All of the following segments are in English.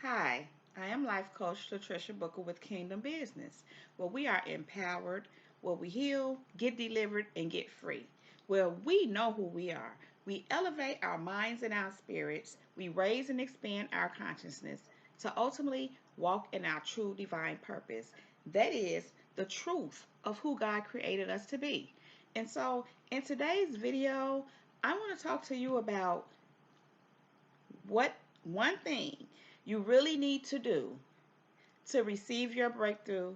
Hi, I am life coach Latricia Booker with Kingdom Business, where we are empowered, where we heal, get delivered, and get free. Where we know who we are. We elevate our minds and our spirits. We raise and expand our consciousness to ultimately walk in our true divine purpose. That is the truth of who God created us to be. And so, in today's video, I want to talk to you about what one thing you really need to do to receive your breakthrough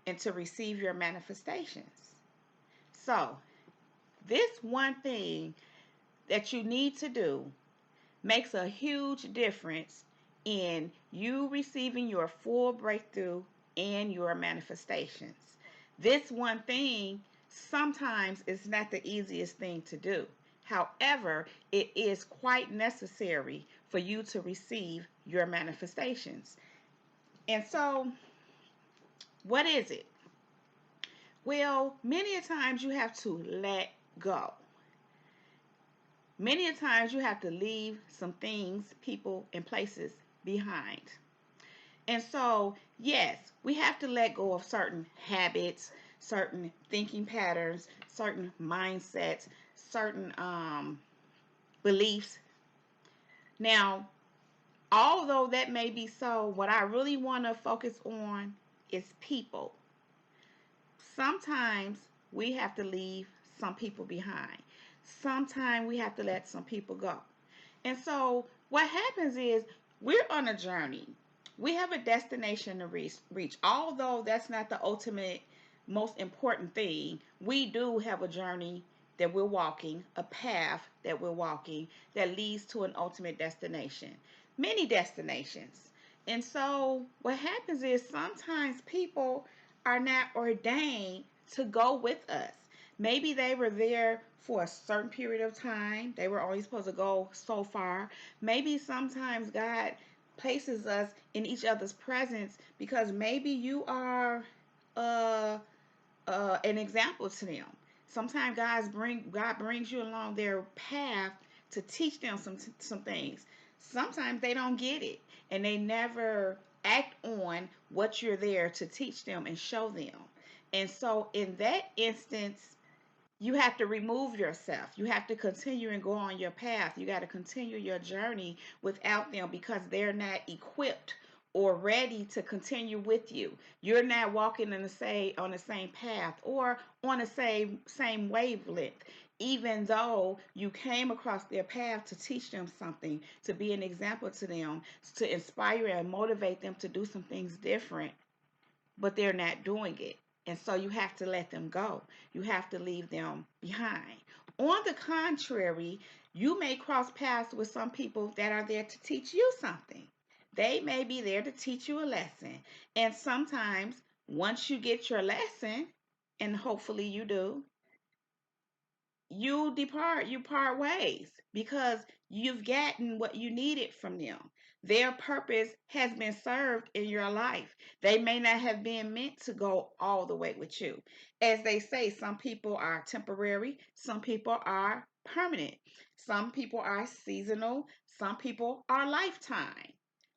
and to receive your manifestations. So, this one thing that you need to do makes a huge difference in you receiving your full breakthrough and your manifestations. This one thing sometimes is not the easiest thing to do. However, it is quite necessary for you to receive your manifestations. And so, what is it? Well, many a times you have to let go. Many a times you have to leave some things, people, and places behind. And so, yes, we have to let go of certain habits, certain thinking patterns, certain mindsets, certain beliefs. Now, although that may be so, what I really want to focus on is people. Sometimes we have to leave some people behind. Sometimes we have to let some people go. And so what happens is we're on a journey. We have a destination to reach. Although that's not the ultimate most important thing, we do have a journey that we're walking, a path that we're walking that leads to an ultimate destination. Many destinations. And so what happens is sometimes people are not ordained to go with us. Maybe they were there for a certain period of time. They were only supposed to go so far. Maybe sometimes God places us in each other's presence because maybe you are uh, an example to them. Sometimes God brings you along their path to teach them some things. Sometimes they don't get it and they never act on what you're there to teach them and show them. And so in that instance, you have to remove yourself. You have to continue and go on your path. You got to continue your journey without them because they're not equipped or ready to continue with you. You're not walking in the same on the same path or on the same wavelength. Even though you came across their path to teach them something, to be an example to them, to inspire and motivate them to do some things different, but they're not doing it. And so you have to let them go. You have to leave them behind. On the contrary, you may cross paths with some people that are there to teach you something. They may be there to teach you a lesson. And sometimes, once you get your lesson, and hopefully you do, you part ways because you've gotten what you needed from them. Their purpose has been served in your life. They may not have been meant to go all the way with you. As they say, some people are temporary, some people are permanent, some people are seasonal, some people are lifetime.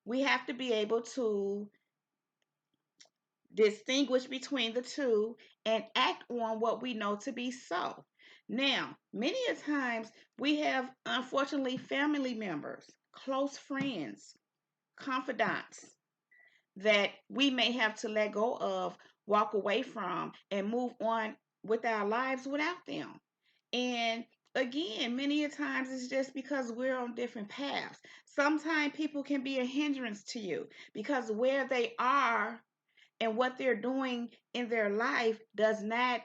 We have to be able to distinguish between the two and act on what we know to be so. Now, many a times we have unfortunately family members, close friends, confidants that we may have to let go of, walk away from, and move on with our lives without them. And again, many a times it's just because we're on different paths. Sometimes people can be a hindrance to you because where they are and what they're doing in their life does not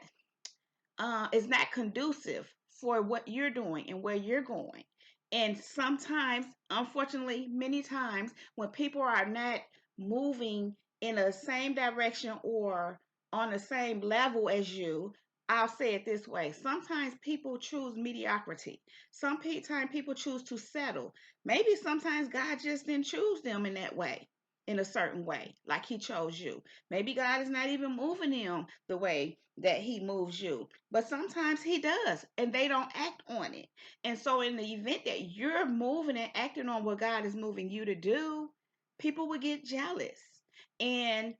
is not conducive for what you're doing and where you're going. And sometimes, unfortunately, many times when people are not moving in the same direction or on the same level as you, I'll say it this way. Sometimes people choose mediocrity. Sometimes people choose to settle. Maybe sometimes God just didn't choose them in that way, in a certain way, like He chose you. Maybe God is not even moving them the way that He moves you. But sometimes He does, and they don't act on it. And so, in the event that you're moving and acting on what God is moving you to do, people will get jealous. And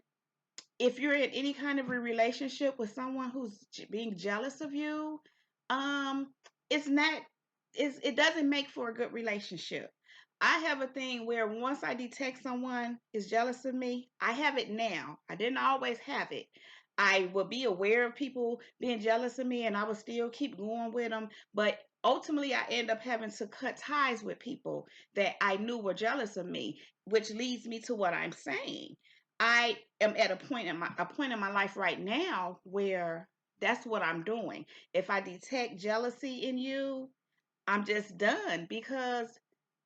if you're in any kind of a relationship with someone who's being jealous of you, um, it's not, it doesn't make for a good relationship. I have a thing where once I detect someone is jealous of me, I have it now. I didn't always have it. I will be aware of people being jealous of me and I will still keep going with them. But ultimately, I end up having to cut ties with people that I knew were jealous of me, which leads me to what I'm saying. I am at a point in my life right now where that's what I'm doing. If I detect jealousy in you, I'm just done, because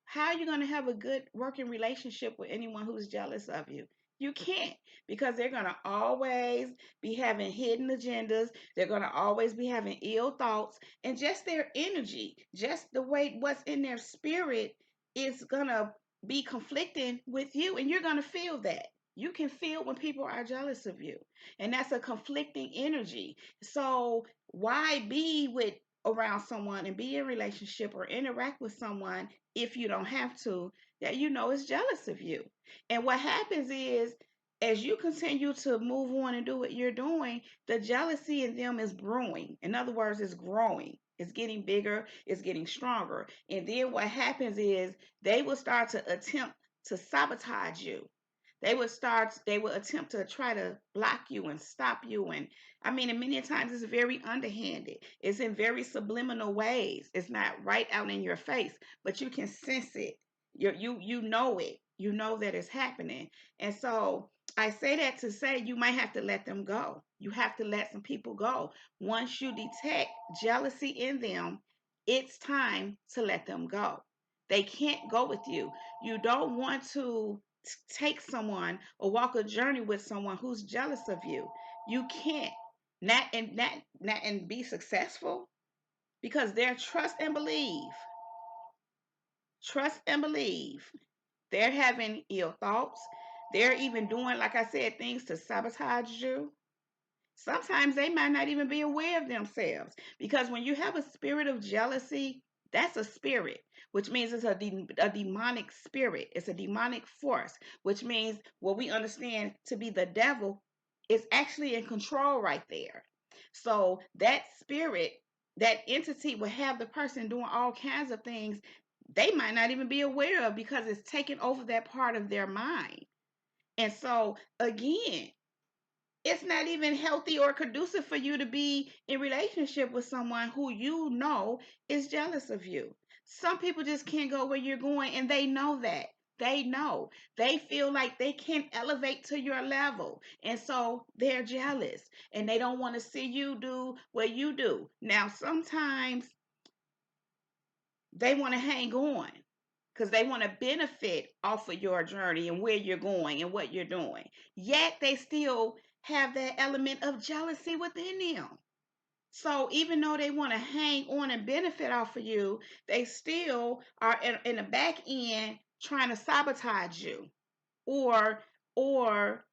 how are you going to have a good working relationship with anyone who's jealous of you? You can't, because they're going to always be having hidden agendas. They're going to always be having ill thoughts, and just their energy, just the way what's in their spirit is going to be conflicting with you, and you're going to feel that. You can feel when people are jealous of you, and that's a conflicting energy. So why be with around someone and be in a relationship or interact with someone if you don't have to, that you know is jealous of you? And what happens is, as you continue to move on and do what you're doing, the jealousy in them is brewing. In other words, it's growing. It's getting bigger, it's getting stronger. And then what happens is they will start to attempt to sabotage you. They will attempt to try to block you and stop you. And I mean, and many times it's very underhanded. It's in very subliminal ways. It's not right out in your face, but you can sense it. You know it. You know that it's happening. And so I say that to say you might have to let them go. You have to let some people go. Once you detect jealousy in them, it's time to let them go. They can't go with you. You don't want to take someone or walk a journey with someone who's jealous of you. You can't. Not and be successful, because they're trust and believe, they're having ill thoughts. They're even doing, like I said, things to sabotage you. Sometimes they might not even be aware of themselves, because when you have a spirit of jealousy, that's a spirit, which means it's a demonic spirit. It's a demonic force, which means what we understand to be the devil is actually in control right there. So that spirit, that entity will have the person doing all kinds of things they might not even be aware of, because it's taken over that part of their mind. And so, again, it's not even healthy or conducive for you to be in relationship with someone who you know is jealous of you. Some people just can't go where you're going, and they know that. They know. They feel like they can't elevate to your level. And so they're jealous, and they don't want to see you do what you do. Now, sometimes they want to hang on because they want to benefit off of your journey and where you're going and what you're doing. Yet they still have that element of jealousy within them. So even though they want to hang on and benefit off of you, they still are in the back end trying to sabotage you, or or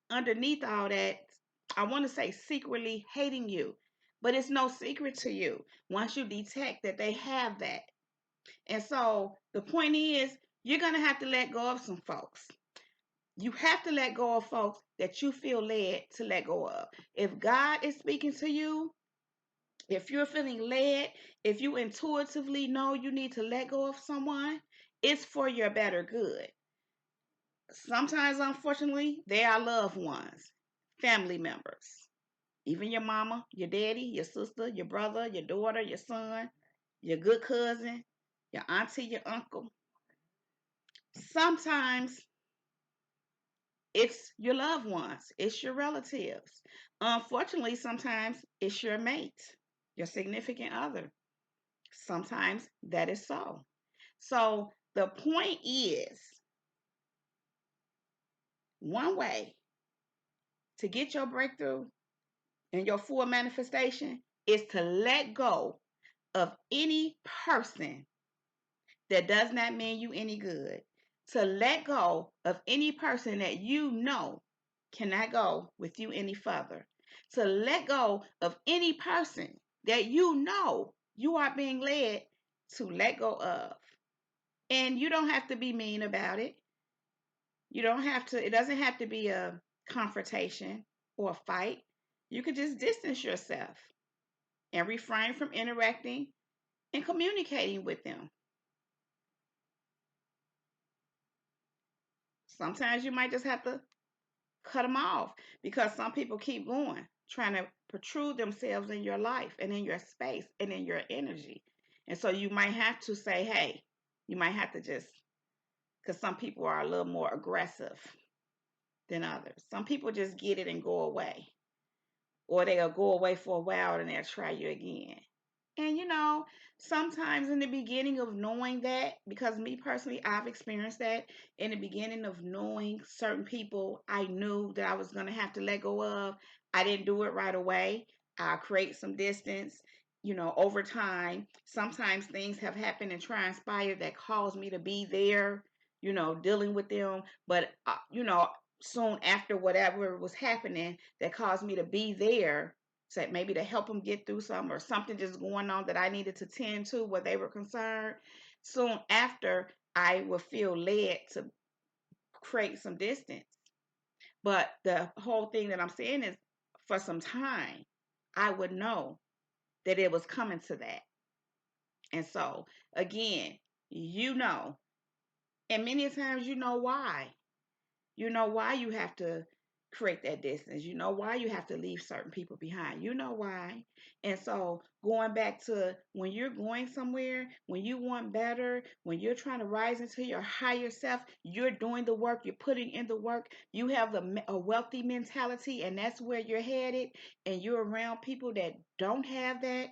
underneath all that, I want to say secretly hating you. But it's no secret to you once you detect that they have that. And so the point is, you're going to have to let go of some folks. You have to let go of folks that you feel led to let go of. If God is speaking to you, if you're feeling led, if you intuitively know you need to let go of someone, it's for your better good. Sometimes, unfortunately, they are loved ones, family members, even your mama, your daddy, your sister, your brother, your daughter, your son, your good cousin, your auntie, your uncle. Sometimes it's your loved ones, it's your relatives. Unfortunately, sometimes it's your mate, your significant other. Sometimes that is so. So the point is, one way to get your breakthrough and your full manifestation is to let go of any person that does not mean you any good. To let go of any person that you know cannot go with you any further. To let go of any person that you know you are being led to let go of. And you don't have to be mean about it. You don't have to, it doesn't have to be a confrontation or a fight. You could just distance yourself and refrain from interacting and communicating with them. Sometimes you might just have to cut them off because some people keep going, trying to protrude themselves in your life and in your space and in your energy. And so you might have to say, hey, you might have to just, because some people are a little more aggressive than others. Some people just get it and go away, or they'll go away for a while and they'll try you again. And sometimes in the beginning of knowing that, because me personally, I've experienced that in the beginning of knowing certain people I knew that I was going to have to let go of, I didn't do it right away. I create some distance. Over time, sometimes things have happened and transpired that caused me to be there, dealing with them. But, soon after whatever was happening that caused me to be there, say maybe to help them get through something or something just going on that I needed to tend to where they were concerned. Soon after, I would feel led to create some distance. But the whole thing that I'm saying is for some time, I would know that it was coming to that. And so, again, you know, and many times you know why. You know why you have to create that distance. You know why you have to leave certain people behind. You know why. And so, going back to when you're going somewhere, when you want better, when you're trying to rise into your higher self, you're doing the work, you're putting in the work, you have a wealthy mentality, and that's where you're headed, and you're around people that don't have that,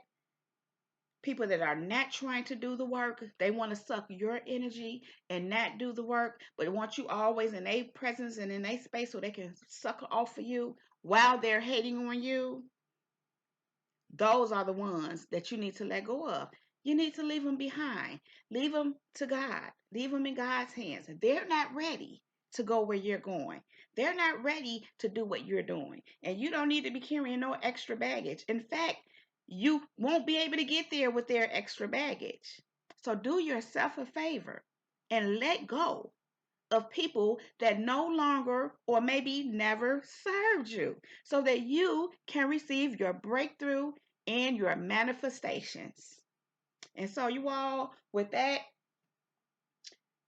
people that are not trying to do the work. They want to suck your energy and not do the work, but want you always in a presence and in a space so they can suck off of you while they're hating on you. Those are the ones that you need to let go of. You need to leave them behind. Leave them to God. Leave them in God's hands. They're not ready to go where you're going. They're not ready to do what you're doing. And you don't need to be carrying no extra baggage. In fact, you won't be able to get there with their extra baggage. So do yourself a favor and let go of people that no longer or maybe never served you so that you can receive your breakthrough and your manifestations. And so, you all, with that,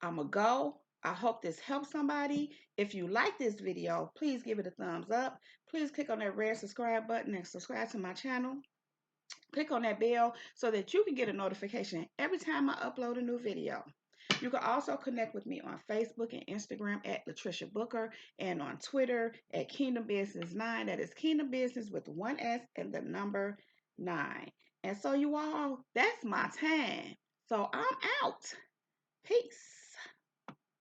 I'm going to go. I hope this helps somebody. If you like this video, please give it a thumbs up. Please click on that red subscribe button and subscribe to my channel. Click on that bell so that you can get a notification every time I upload a new video. You can also connect with me on Facebook and Instagram at Latricia Booker, and on Twitter at Kingdom Business 9. That is Kingdom Business with one S and the number 9. And so, you all, that's my time. So I'm out. Peace.